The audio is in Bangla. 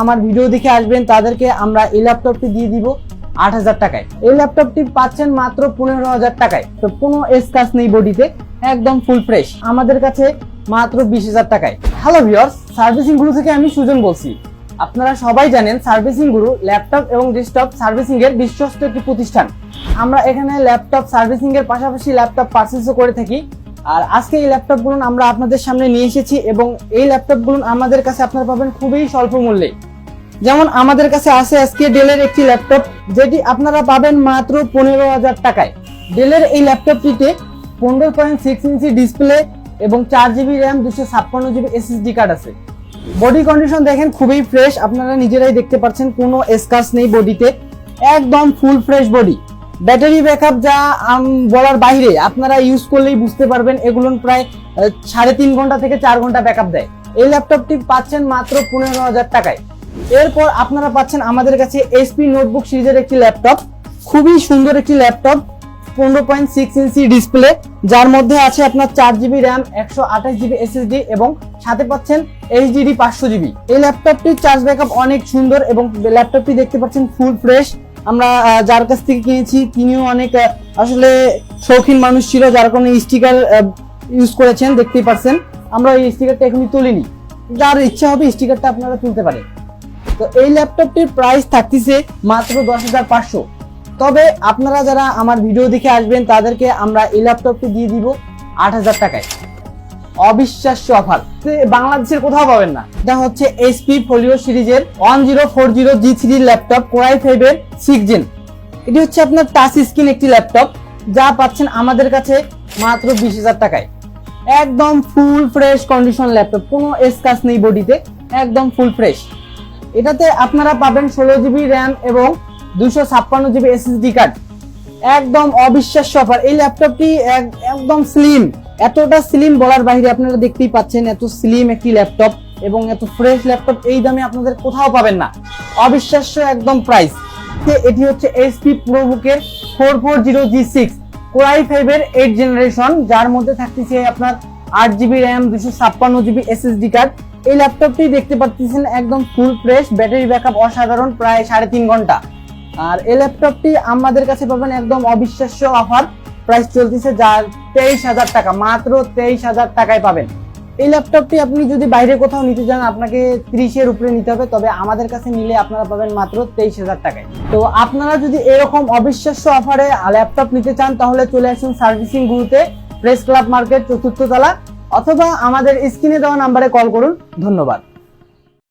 আমার ভিডিও দেখে আসবেন তাদেরকে আমরা এই ল্যাপটপটি দিয়ে দিব ৮,০০০ টাকায়। এই ল্যাপটপটি পাচ্ছেন মাত্র ১৫,০০০ টাকায়। তো কোনো স্ক্র্যাচ নেই বডিতে, একদম ফুল ফ্রেশ, আমাদের কাছে মাত্র ২০,০০০ টাকায়। হ্যালো ভিউয়ার্স, সার্ভিসিং গুরু থেকে আমি সুজন বলছি। আপনারা সবাই জানেন সার্ভিসিং গুরু ল্যাপটপ এবং ডেস্কটপ সার্ভিসিং এর বিশ্বস্ত একটি প্রতিষ্ঠান। আমরা এখানে ল্যাপটপ সার্ভিসিং এর পাশাপাশি ল্যাপটপ পারচেজও করে থাকি। আর আজকে এই ল্যাপটপগুলো আমরা আপনাদের সামনে নিয়ে এসেছি এবং এই ল্যাপটপগুলো আমাদের কাছে আপনারা পাবেন খুবই স্বল্প মূল্যে। যেমন আমাদের কাছে আছে আজকে ডেলের একটি ল্যাপটপ, যেটি আপনারা পাবেন মাত্র ১৫,০০০ টাকায়। ডেলের এই ল্যাপটপটিতে 15.6 ইঞ্চি ডিসপ্লে এবং 4GB RAM, 256GB SSD card আছে। বডি কন্ডিশন দেখেন খুবই ফ্রেশ, আপনারা নিজেরাই দেখতে পাচ্ছেন, কোনো স্ক্র্যাচ নেই বডিতে, একদম full fresh body. Battery backup যা বলার বাইরে, আপনারা ইউজ করলেই বুঝতে পারবেন। এগুলো প্রায় 3.5 ঘন্টা থেকে 4 ঘন্টা ব্যাকআপ দেয়। এই ল্যাপটপটি পাচ্ছেন মাত্র ১৫,০০০ টাকায়। এরপর আপনারা পাচ্ছেন আমাদের কাছে এইচপি নোটবুক সিরিজের একটি ল্যাপটপ, খুবই সুন্দর একটি ল্যাপটপ, 15.6 ইঞ্চি ডিসপ্লে, যার মধ্যে আছে আপনার 4GB র্যাম, 128GB SSD এবং সাথে পাচ্ছেন HDD 500GB। এই ল্যাপটপটির চার্জ ব্যাকআপ অনেক সুন্দর এবং ল্যাপটপটি দেখতে পাচ্ছেন ফুল ফ্রেশ। আমরা যার কাছ থেকে কিনেছি তিনিও অনেক আসলে শৌখিন মানুষ ছিল, যার কারণে স্টিকার ইউজ করেছেন, দেখতেই পাচ্ছেন। আমরা এই স্টিকারটা এখনই তুলিনি, যার ইচ্ছা হবে স্টিকারটা আপনারা তুলতে পারেন। তো এই ল্যাপটপটির প্রাইস থাকতেছে মাত্র 10,৫০০। তবে আপনারা যারা আমার ভিডিও দেখে আসবেন তাদেরকে আমরা এই ল্যাপটপটি দিয়ে দিব ৮,০০০ টাকায়। অবিশ্বাস্য অফার, বাংলাদেশের কোথাও পাবেন না। এটা হচ্ছে এইচপি ফোলিও সিরিজের 1040G3 ল্যাপটপ, Core i5 এর 6th Gen। এটি হচ্ছে আপনার টাচ স্ক্রিন একটি ল্যাপটপ, যা পাচ্ছেন আমাদের কাছে মাত্র 20,০০০ টাকায়। একদম ফুল ফ্রেশ কন্ডিশন ল্যাপটপ, কোনো স্ক্র্যাচ নেই বডিতে, একদম ফুল ফ্রেশ। এটাতে আপনারা পাবেন 16GB র্যাম এবং 256GB SSD কার্ড। একদম অবিশ্বাস্য অফার। এই ল্যাপটপটি একদম স্লিম, এতটা স্লিম বলার বাইরে, আপনারা দেখতেই পাচ্ছেন এত স্লিম একটি ল্যাপটপ এবং এত ফ্রেশ ল্যাপটপ এই দামে আপনাদের কোথাও পাবেন না। অবিশ্বাস্য একদম প্রাইস। এটি হচ্ছে এইচপি প্রোবুকের 440G6 Core i5 এর 8th জেনারেশন, যার মধ্যে থাকতেছে আপনার 8GB RAM, 256GB SSD card. এই ল্যাপটপটি দেখতে পাচ্ছেন একদম ফুল ফ্রেশ, ব্যাটারি ব্যাকআপ অসাধারণ, প্রায় 3.5 ঘন্টা। আর এই ল্যাপটপটি আমাদের কাছে পাবেন একদম অবিশ্বাস্য অফার, প্রাইস চলতেছে যার 23,০০০ টাকা, মাত্র 23,০০০ টাকায় পাবেন। এই ল্যাপটপটি আপনি যদি বাইরে কোথাও নিতে চান আপনাকে 30-এর উপরে নিতে হবে, তবে আমাদের কাছে নিলে আপনারা পাবেন মাত্র 23,০০০ টাকায়। তো আপনারা যদি এরকম অবিশ্বাস্য অফারে ল্যাপটপ নিতে চান তাহলে চলে আসুন সার্ভিসিং গুরুতে, প্রেস ক্লাব মার্কেট 4th তলা, অথবা আমাদের স্ক্রিনে দেওয়া নাম্বারে কল করুন। ধন্যবাদ।